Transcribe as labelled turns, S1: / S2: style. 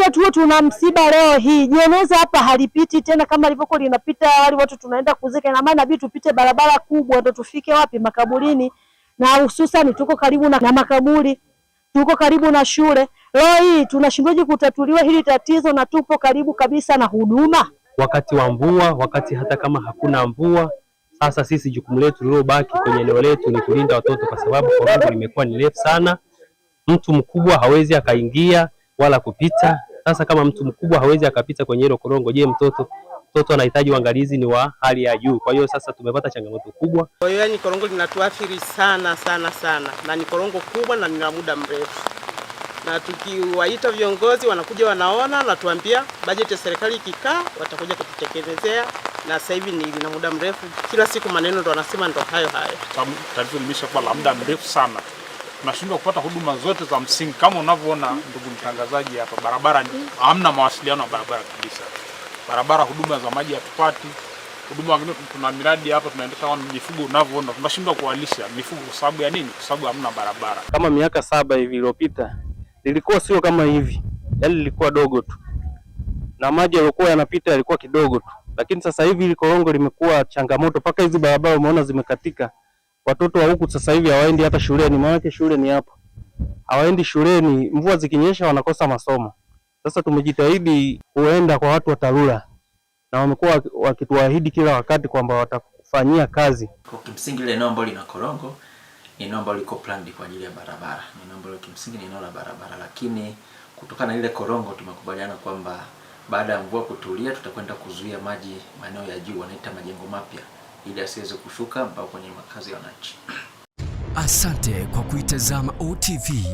S1: hata tu tuna msiba leo hii, jeneza hapa halipiti tena kama ilivyokuwa linapita wale watu tunaenda kuzika, na maana inabidi tupite barabara kubwa ndio tufike wapi? Makaburini, na hususan tuko karibu na makaburi, tuko karibu na shule. Leo hii tunashindwaje kutatuliwa hili tatizo na tupo karibu kabisa na huduma?
S2: Wakati wa mvua, wakati hata kama hakuna mvua. Sasa sisi jukumu letu lililobaki kwenye eneo letu ni kulinda watoto, kwa sababu korongo limekuwa ni refu sana. Mtu mkubwa hawezi akaingia wala kupita. Sasa kama mtu mkubwa hawezi akapita kwenye hilo korongo, je, mtoto anahitaji uangalizi ni wa hali ya juu. Kwa hiyo sasa tumepata changamoto kubwa.
S3: Kwa hiyo yani korongo linatuathiri sana sana sana, na ni korongo kubwa na ni la muda mrefu. Na tukiwaita viongozi wanakuja wanaona na tuambia bajeti ya serikali ikikaa watakuja kututekelezea, na sasa hivi ni lina muda mrefu. Kila siku maneno ndo wanasema ndo hayo.
S4: Tatizo limeshakuwa la muda mrefu sana. Tunashindwa kupata huduma zote za msingi kama unavyoona ndugu mtangazaji hapa. Barabara hamna mawasiliano ya barabara kabisa. Barabara, huduma za maji hatupati. Huduma nyingine, tuna miradi hapa tunaendesha mifugo, unavyoona tunashindwa kuwalisha mifugo kwa sababu ya nini? Kwa sababu hamna barabara.
S2: Kama miaka 7 hivi iliyopita lilikuwa sio kama hivi. Yaani lilikuwa dogo tu. Na maji yalikuwa yanapita yalikuwa kidogo tu. Lakini sasa hivi ile korongo limekuwa changamoto, paka hizi barabara umeona zimekatika. Watoto wa huku sasa hivi hawaendi hata shuleni, maana shule ni hapo. Hawaendi shuleni, mvua zikinyesha wanakosa masomo. Sasa tumejitahidi kuenda kwa watu wa TARURA na wamekuwa wakituahidi kila wakati kwamba watakufanyia kazi.
S5: Kwa kimsingi ile eneo ambalo lina korongo ni eneo ambalo liko planned kwa ajili ya barabara. Ni eneo ambalo kimsingi ni eneo la barabara, lakini kutokana na ile korongo tumekubaliana kwamba baada ya mvua kutulia tutakwenda kuzuia maji maeneo ya juu, wanaita majengo mapya, ili asiweze kushuka mpaka kwenye makazi ya wananchi.
S6: Asante kwa kuitazama OTV.